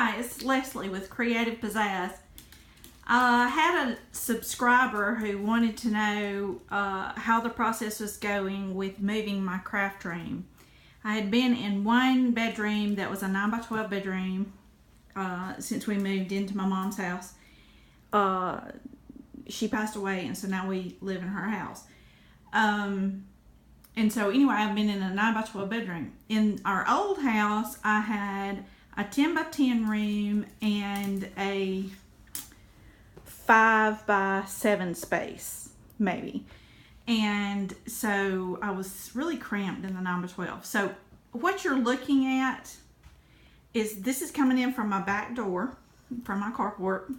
Hi, it's Leslie with Creative Pizzazz. I had a subscriber who wanted to know how the process was going with moving my craft room. I had been in one bedroom that was a 9x12 bedroom since we moved into my mom's house. She passed away, and so now we live in her house. And so anyway, I've been in a 9x12 bedroom. In our old house, I had a 10x10 room and a 5x7 space, maybe. And so I was really cramped in the 9x12. So what you're looking at is this is coming in from my back door, from my carport,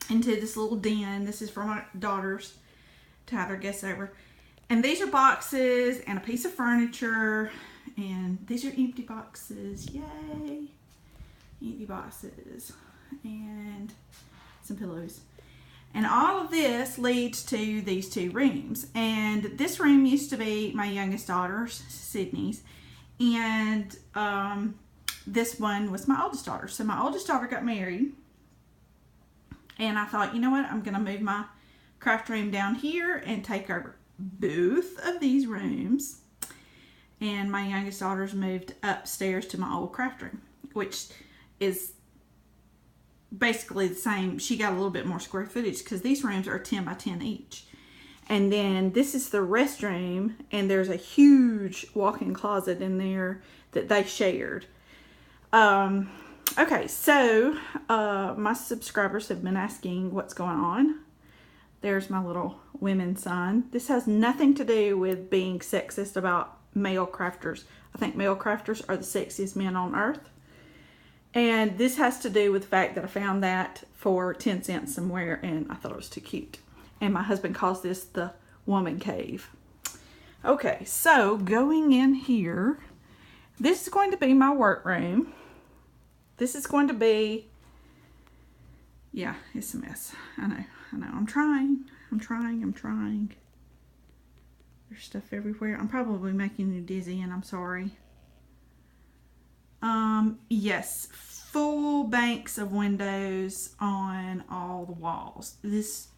into this little den. This is for my daughters to have their guests over. And these are boxes and a piece of furniture. And these are empty boxes. Yay! Empty boxes. And some pillows. And all of this leads to these two rooms. And this room used to be my youngest daughter's, Sydney's. And this one was my oldest daughter. So my oldest daughter got married. And I thought, you know what? I'm going to move my craft room down here and take over both of these rooms. And my youngest daughter's moved upstairs to my old craft room, which is basically the same. She got a little bit more square footage because these rooms are 10x10 each. And then this is the restroom, and there's a huge walk-in closet in there that they shared. Okay, so my subscribers have been asking what's going on. There's my little women's sign. This has nothing to do with being sexist about male crafters. I think male crafters are the sexiest men on earth. And this has to do with the fact that I found that for 10 cents somewhere, and I thought it was too cute. And my husband calls this the woman cave. Okay, so going in here, this is going to be my workroom. This is going to be, yeah, it's a mess. I know. I'm trying. There's stuff everywhere. I'm probably making you dizzy, and I'm sorry. Yes, full banks of windows on all the walls. This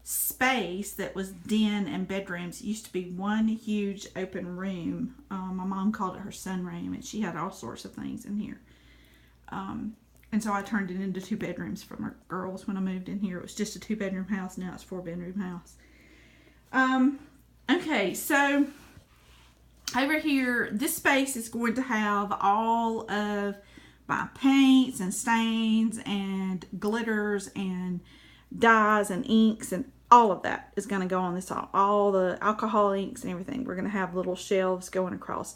space that was den and bedrooms used to be one huge open room. My mom called it her sunroom, and she had all sorts of things in here. And so I turned it into 2 bedrooms for my girls when I moved in here. It was just a 2-bedroom house. Now it's a 4-bedroom house. Okay, so over here, this space is going to have all of my paints and stains and glitters and dyes and inks, and all of that is going to go on this wall. All the alcohol inks and everything. We're going to have little shelves going across.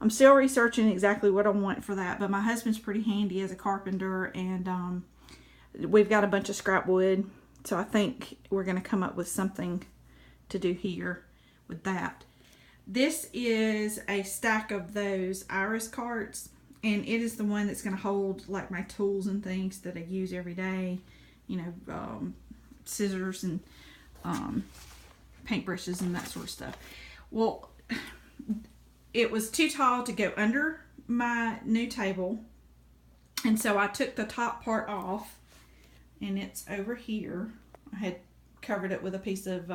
I'm still researching exactly what I want for that, but my husband's pretty handy as a carpenter, and we've got a bunch of scrap wood, so I think we're going to come up with something to do here with that. This is a stack of those iris carts, and it is the one that's going to hold like my tools and things that I use every day, you know, scissors and paintbrushes and that sort of stuff. Well, it was too tall to go under my new table, and so I took the top part off, and it's over here. I had covered it with a piece of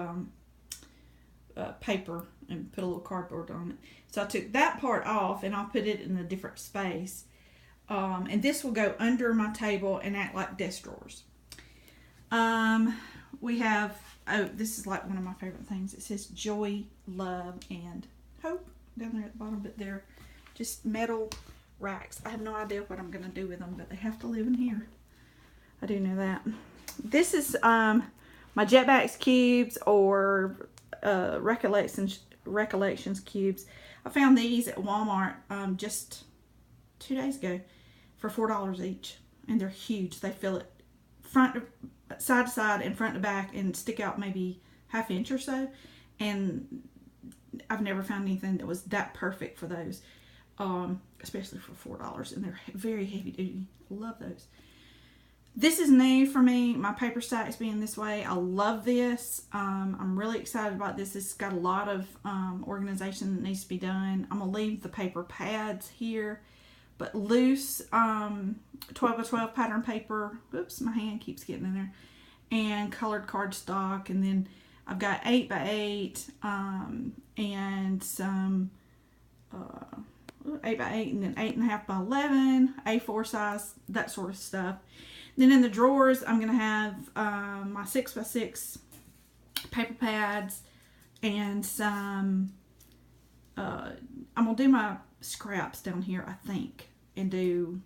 paper and put a little cardboard on it. So I took that part off, and I'll put it in a different space. And this will go under my table and act like desk drawers. We have, this is like one of my favorite things. It says joy, love, and hope down there at the bottom, but they're just metal racks. I have no idea what I'm going to do with them, but they have to live in here. I do know that. This is my Jetbacks cubes, or Recollections cubes. I found these at Walmart just 2 days ago for $4 each, and they're huge. They fill it side to side and front to back and stick out maybe ½ inch or so, and I've never found anything that was that perfect for those, especially for $4, and they're very heavy duty. Love those. This is new for me, my paper stacks being this way. I love this. I'm really excited about this. It's got a lot of organization that needs to be done. I'm going to leave the paper pads here, but loose 12 by 12 pattern paper. Oops, my hand keeps getting in there. And colored cardstock, and then I've got 8 by 8 and some 8 by 8 and then 8.5 by 11, A4 size, that sort of stuff. Then in the drawers, I'm going to have my 6 by 6 paper pads and some, I'm going to do my scraps down here, I think, and do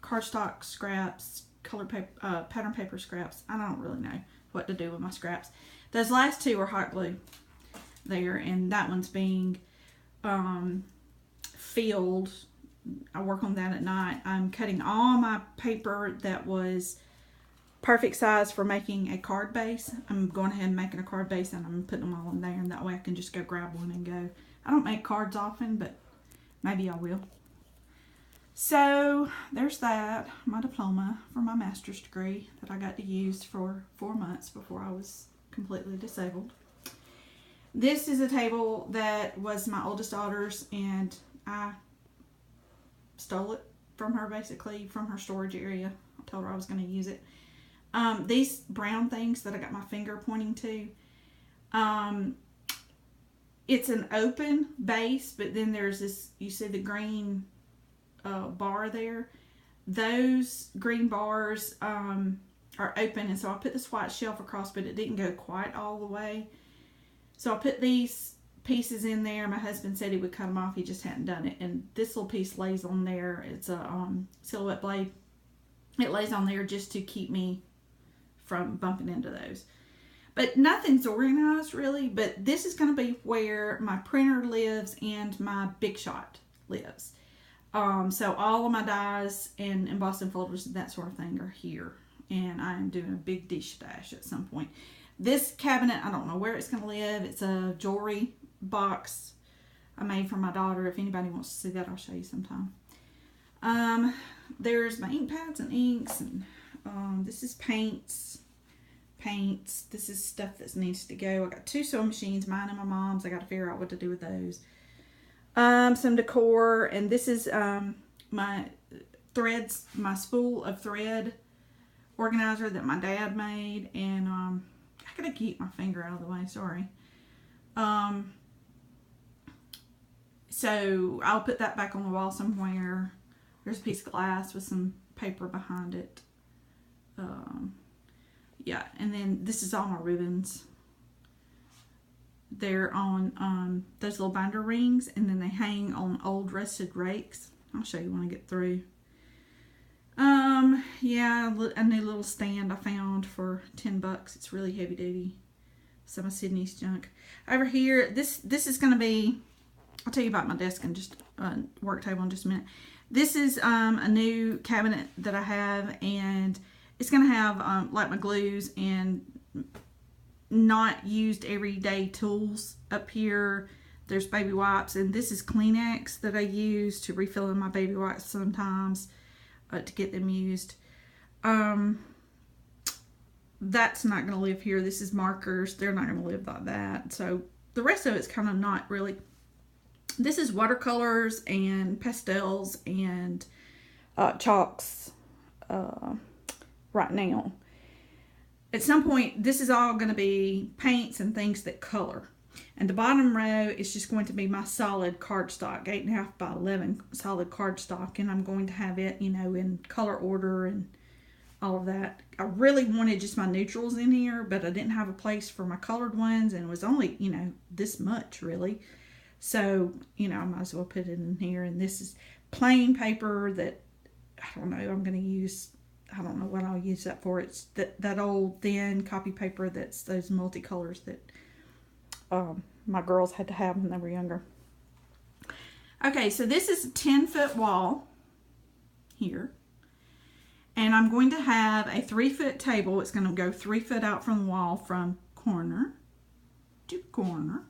cardstock scraps, colored paper, pattern paper scraps. I don't really know what to do with my scraps. Those last two are hot glue there, and that one's being filled. I work on that at night. I'm cutting all my paper that was perfect size for making a card base. I'm going ahead and making a card base, and I'm putting them all in there, and that way I can just go grab one and go. I don't make cards often, but maybe I will. So there's that, my diploma for my master's degree that I got to use for 4 months before I was completely disabled. This is a table that was my oldest daughter's, and I stole it from her, basically from her storage area. I told her I was going to use it. These brown things that I got my finger pointing to, it's an open base, but then there's this, you see the green bar there. Those green bars are open, and so I put this white shelf across, but it didn't go quite all the way. So I put these pieces in there. My husband said he would cut them off. He just hadn't done it. And this little piece lays on there. It's a silhouette blade. It lays on there just to keep me from bumping into those. But nothing's organized really. But this is going to be where my printer lives and my Big Shot lives. So all of my dies and embossing folders and that sort of thing are here. And I'm doing a big dish stash at some point. This cabinet, I don't know where it's going to live. It's a jewelry box I made for my daughter. If anybody wants to see that, I'll show you sometime. There's my ink pads and inks. And this is paints. This is stuff that needs to go. I got 2 sewing machines, mine and my mom's. I got to figure out what to do with those. Some decor, and this is my threads, my spool of thread organizer that my dad made, and I gotta keep my finger out of the way, sorry. So I'll put that back on the wall somewhere. There's a piece of glass with some paper behind it. Yeah, and then this is all my ribbons. They're on those little binder rings, and then they hang on old rusted rakes. I'll show you when I get through. Yeah, a new little stand I found for $10. It's really heavy duty. Some of Sydney's junk. Over here, this is going to be, I'll tell you about my desk and just work table in just a minute. This is a new cabinet that I have, and it's going to have like my glues and not used everyday tools up here. There's baby wipes, and this is Kleenex that I use to refill in my baby wipes sometimes to get them used. That's not going to live here. This is markers. They're not going to live like that. So the rest of it's kind of not really. This is watercolors and pastels and chalks right now. At some point, this is all going to be paints and things that color. And the bottom row is just going to be my solid cardstock, 8.5 by 11 solid cardstock. And I'm going to have it, you know, in color order and all of that. I really wanted just my neutrals in here, but I didn't have a place for my colored ones. And it was only, you know, this much really. So, you know, I might as well put it in here. And this is plain paper that, I don't know, I'm going to use. I don't know what I'll use that for. It's that old thin copy paper that's those multicolors that my girls had to have when they were younger. Okay, so this is a 10-foot wall here. And I'm going to have a 3-foot table. It's going to go 3 foot out from the wall from corner to corner.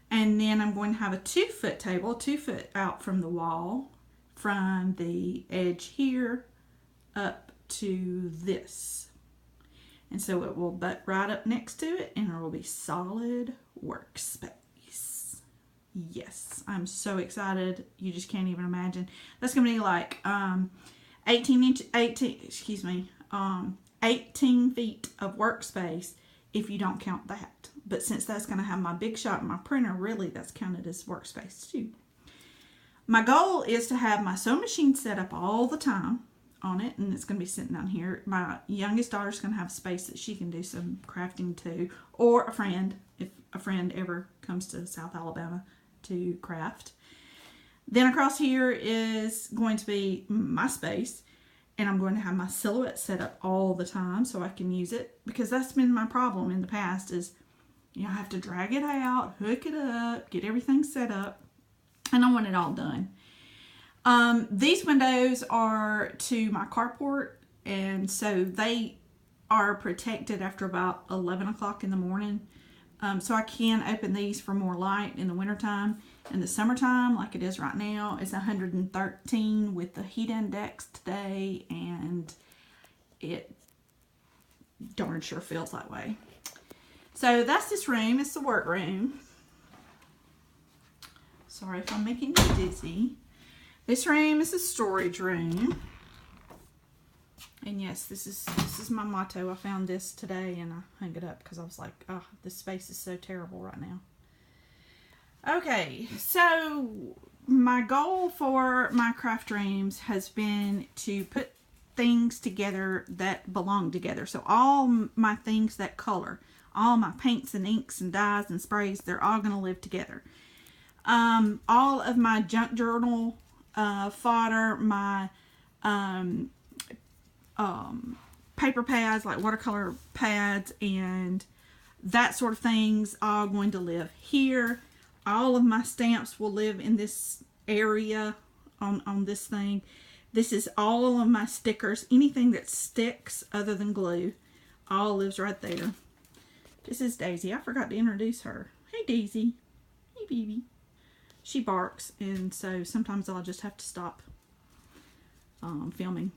And then I'm going to have a 2-foot table, 2 foot out from the wall from the edge here up to this. And so it will butt right up next to it, and it will be solid workspace. Yes, I'm so excited. You just can't even imagine. That's going to be like 18 feet of workspace if you don't count that. But since that's going to have my big shot and my printer, really that's counted as workspace too. My goal is to have my sewing machine set up all the time on it, and it's going to be sitting down here. My youngest daughter's going to have space that she can do some crafting too, or a friend, if a friend ever comes to South Alabama to craft. Then across here is going to be my space, and I'm going to have my silhouette set up all the time so I can use it, because that's been my problem in the past is, you know, I have to drag it out, hook it up, get everything set up, and I want it all done. These windows are to my carport, and so they are protected after about 11 o'clock in the morning. So I can open these for more light in the wintertime. In the summertime, like it is right now, it's 113 with the heat index today, and it darn sure feels that way. So that's this room. It's the work room. Sorry if I'm making you dizzy. This room is a storage room. And yes, this is my motto. I found this today and I hung it up because I was like, oh, this space is so terrible right now. Okay, so my goal for my craft rooms has been to put things together that belong together. So all my things that color, all my paints and inks and dyes and sprays, they're all going to live together. All of my junk journal fodder, my paper pads, like watercolor pads and that sort of things, all going to live here. All of my stamps will live in this area on this thing. This is all of my stickers. Anything that sticks other than glue, all lives right there. This is Daisy. I forgot to introduce her. Hey, Daisy. Hey, baby. She barks, and so sometimes I'll just have to stop filming.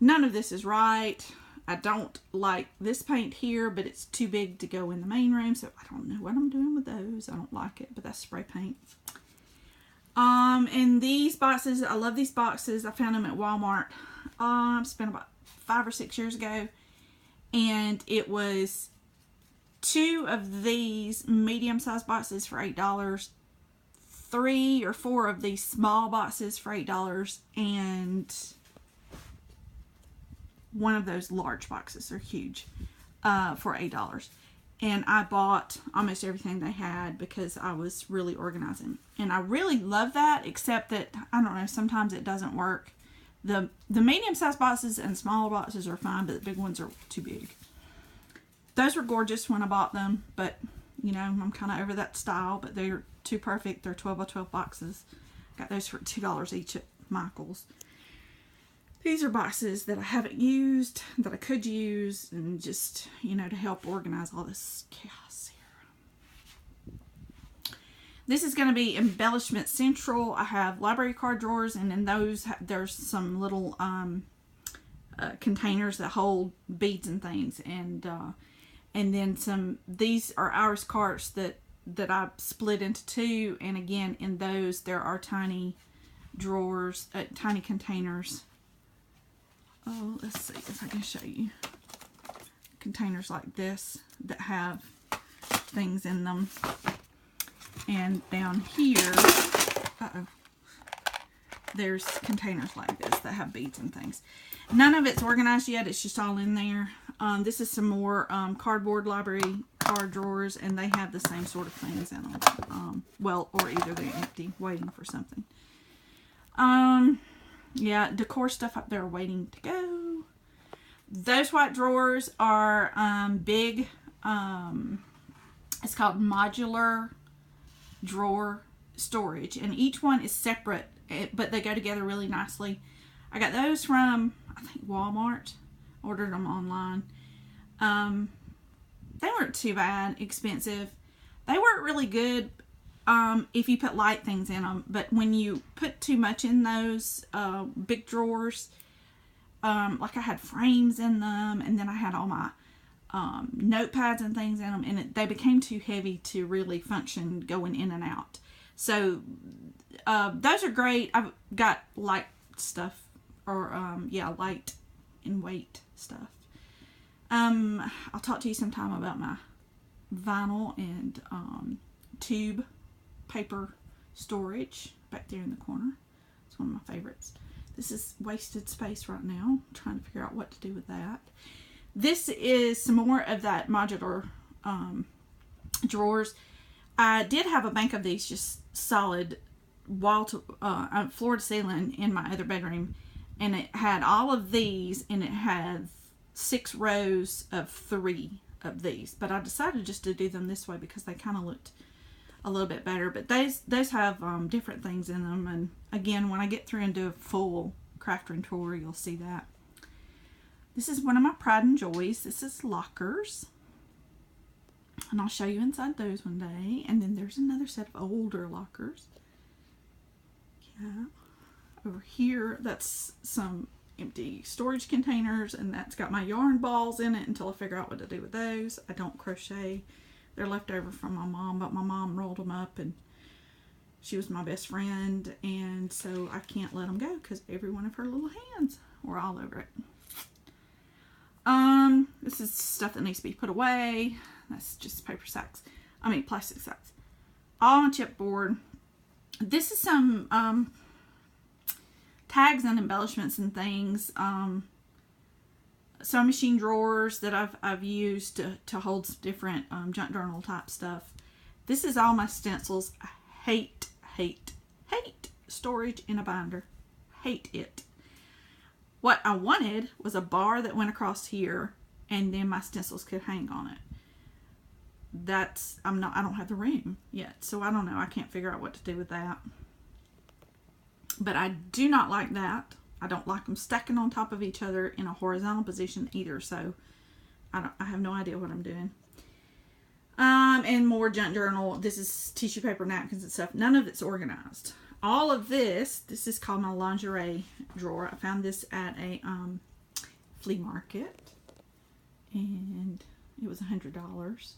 None of this is right. I don't like this paint here, but it's too big to go in the main room, so I don't know what I'm doing with those. I don't like it, but that's spray paint. And these boxes, I love these boxes. I found them at Walmart. Spent about 5 or 6 years ago, and it was 2 of these medium-sized boxes for $8, 3 or 4 of these small boxes for $8, and 1 of those large boxes, they're huge, for $8. And I bought almost everything they had because I was really organizing. And I really love that, except that, I don't know, sometimes it doesn't work. The medium-sized boxes and smaller boxes are fine, but the big ones are too big. Those were gorgeous when I bought them, but, you know, I'm kind of over that style, but they're too perfect. They're 12 by 12 boxes. Got those for $2 each at Michael's. These are boxes that I haven't used, that I could use, and just, you know, to help organize all this chaos here. This is going to be embellishment central. I have library card drawers, and in those there's some little containers that hold beads and things, and then some. These are Iris cards that I split into 2, and again in those there are tiny drawers, tiny containers. Oh, let's see if I can show you. Containers like this that have things in them. And down here, there's containers like this that have beads and things. None of it's organized yet. It's just all in there. This is some more cardboard library card drawers, and they have the same sort of things in them. Well, or either they're empty, waiting for something. Yeah, decor stuff up there waiting to go. Those white drawers are big. It's called modular drawer storage, and each one is separate, but they go together really nicely. I got those from, I think, Walmart. Ordered them online. They weren't too bad, expensive. They weren't really good if you put light things in them, but when you put too much in those big drawers, like I had frames in them, and then I had all my notepads and things in them, and they became too heavy to really function going in and out. So those are great. I've got light stuff, or light and weight stuff. I'll talk to you sometime about my vinyl and tube paper storage back there in the corner. It's one of my favorites. This is wasted space right now. I'm trying to figure out what to do with that. This is some more of that modular drawers. I did have a bank of these just solid wall to floor to ceiling in my other bedroom, and it had all of these, and it had 6 rows of 3 of these. But I decided just to do them this way because they kind of looked a little bit better. But those have different things in them, and again, when I get through and do a full craft room tour, you'll see that. This is one of my pride and joys. This is lockers, and I'll show you inside those one day. And then there's another set of older lockers. Yeah, over here, that's some empty storage containers, and that's got my yarn balls in it until I figure out what to do with those. I don't crochet. They're left over from my mom, but my mom rolled them up, and she was my best friend, and so I can't let them go because every one of her little hands were all over it. This is stuff that needs to be put away. That's just paper sacks. I mean plastic sacks. All on chipboard. This is some tags and embellishments and things. Sewing machine drawers that I've used to hold some different junk journal type stuff. This is all my stencils. I hate storage in a binder. Hate it. What I wanted was a bar that went across here, and then my stencils could hang on it. I don't have the room yet, so I don't know. I can't figure out what to do with that. But I do not like that. I don't like them stacking on top of each other in a horizontal position either, so I have no idea what I'm doing. And more junk journal. This is tissue paper, napkins and stuff. None of it's organized. All of this is called my lingerie drawer. I found this at a flea market, and it was $100.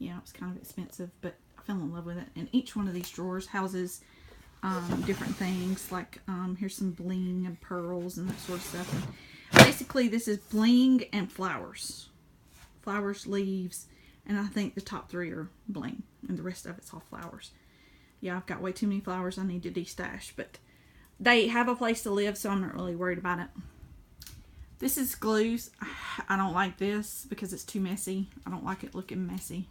Yeah, it was kind of expensive, but I fell in love with it. And each one of these drawers houses different things, like here's some bling and pearls and that sort of stuff. And basically, this is bling and flowers, leaves, and I think the top 3 are bling, and the rest of it's all flowers. Yeah, I've got way too many flowers I need to de-stash, but they have a place to live, so I'm not really worried about it. This is glues. I don't like this because it's too messy. I don't like it looking messy.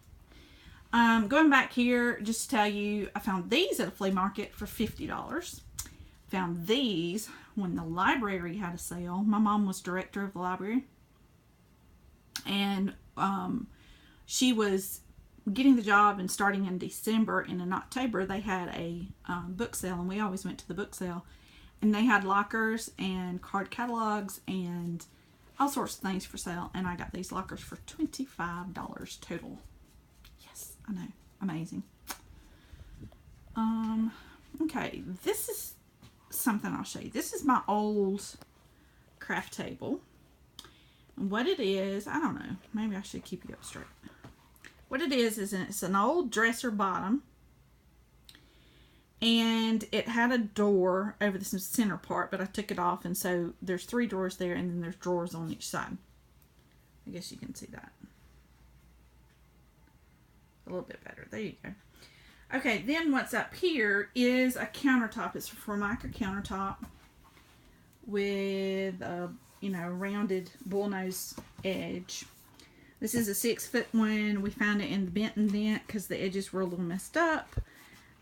Going back here, just to tell you, I found these at a flea market for $50. Found these when the library had a sale. My mom was director of the library, and she was getting the job and starting in December, and in October they had a book sale, and we always went to the book sale, and they had lockers and card catalogs and all sorts of things for sale, and I got these lockers for $25 total. Yes, I know, amazing. Okay, this is something I'll show you. This is my old craft table, and what it is, I don't know, maybe I should keep you up straight. What it is it's an old dresser bottom, and it had a door over the center part, but I took it off, and so there's 3 drawers there, and then there's drawers on each side. I guess you can see that a little bit better. There you go. Okay, then what's up here is a countertop. It's a Formica countertop with a rounded bullnose edge. This is a 6-foot one. We found it in the Benton Dent because the edges were a little messed up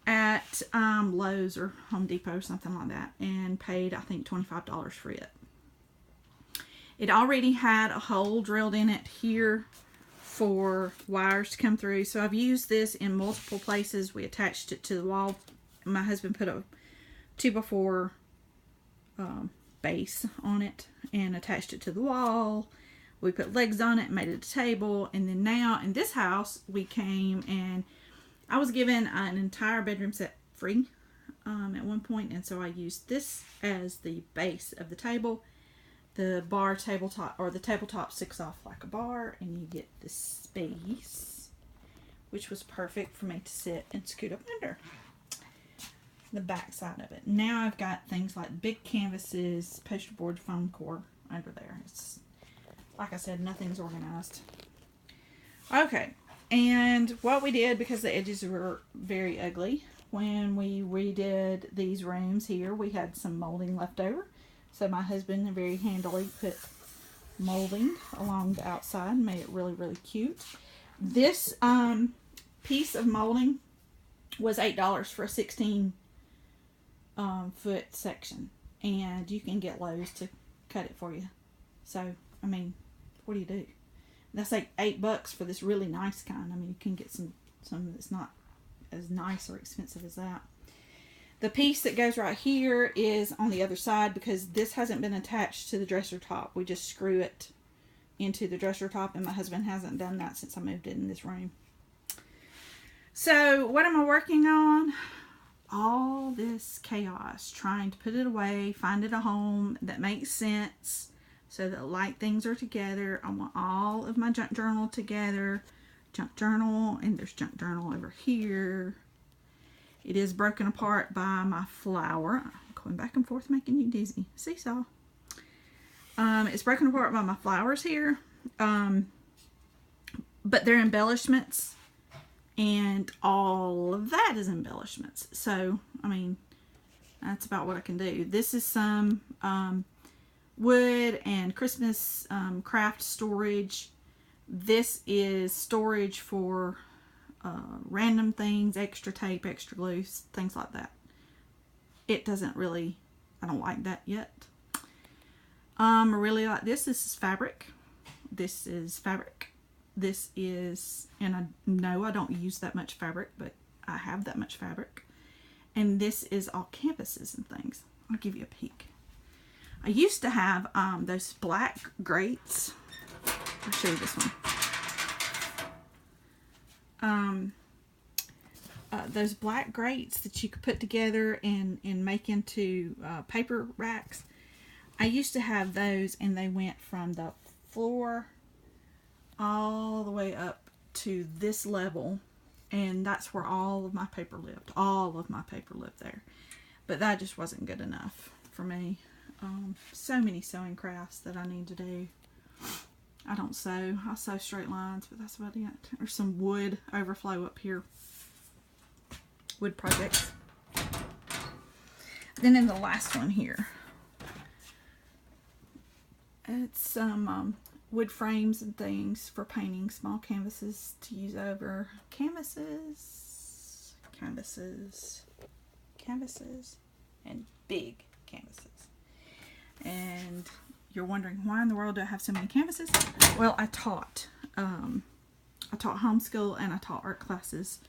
at Lowe's or Home Depot or something like that, and paid, I think, $25 for it. It already had a hole drilled in it here for wires to come through, so I've used this in multiple places. We attached it to the wall. My husband put a 2x4 base on it and attached it to the wall. We put legs on it and made it a table. And then now in this house, we came and I was given an entire bedroom set free at one point. And so I used this as the base of the table. the bar tabletop, or the tabletop sticks off like a bar, and you get this space, which was perfect for me to sit and scoot up under the back side of it. Now I've got things like big canvases, poster board, foam core over there. It's like I said, nothing's organized. Okay, and what we did, because the edges were very ugly, when we redid these rooms here, we had some molding left over. So my husband very handily put molding along the outside and made it really, really cute. This piece of molding was $8 for a 16 foot section. And you can get Lowe's to cut it for you. So, I mean, what do you do? That's like $8 for this really nice kind. I mean, you can get some that's not as nice or expensive as that. The piece that goes right here is on the other side, because this hasn't been attached to the dresser top. We just screw it into the dresser top, and my husband hasn't done that since I moved in this room. So what am I working on? All this chaos, trying to put it away, find it a home that makes sense so that like things are together. I want all of my junk journal together. Junk journal, and there's junk journal over here. It is broken apart by my flower. I'm going back and forth making you dizzy. Seesaw. It's broken apart by my flowers here. But they're embellishments. And all of that is embellishments. So, I mean, that's about what I can do. This is some wood and Christmas craft storage. This is storage for random things, extra tape, extra glue, things like that. It doesn't really, I don't like that yet. I really like this. This is fabric. This is fabric. This is, and I know I don't use that much fabric, but I have that much fabric. And this is all canvases and things. I'll give you a peek. I used to have those black grates. I'll show you this one. Those black grates that you could put together and make into paper racks. I used to have those, and they went from the floor all the way up to this level, and that's where all of my paper lived. All of my paper lived there. But that just wasn't good enough for me. So many sewing crafts that I need to do. I don't sew. I sew straight lines, but that's about it. There's some wood overflow up here. Wood projects. Then in the last one here, it's some wood frames and things for painting, small canvases to use over. Canvases, and big canvases. And you're wondering, why in the world do I have so many canvases? Well, I taught homeschool, and I taught art classes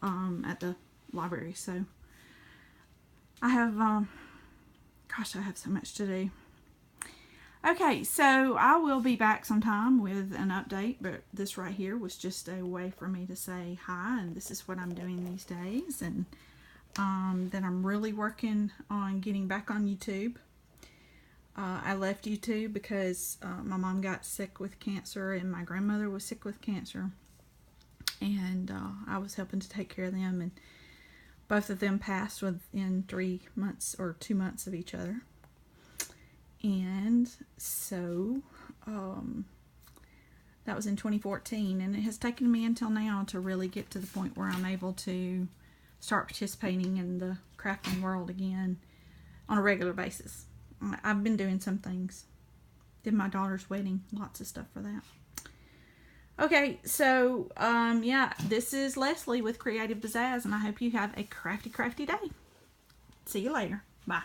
at the library. So I have, gosh, I have so much to do. Okay, so I will be back sometime with an update, but this right here was just a way for me to say hi, and this is what I'm doing these days. And then I'm really working on getting back on YouTube. I left YouTube because my mom got sick with cancer, and my grandmother was sick with cancer, and I was helping to take care of them, and both of them passed within 3 months or 2 months of each other. And so that was in 2014, and it has taken me until now to really get to the point where I'm able to start participating in the crafting world again on a regular basis. I've been doing some things. Did my daughter's wedding, lots of stuff for that. Okay, so yeah, this is Leslie with Creative Pizzazz, and I hope you have a crafty day. See you later. Bye.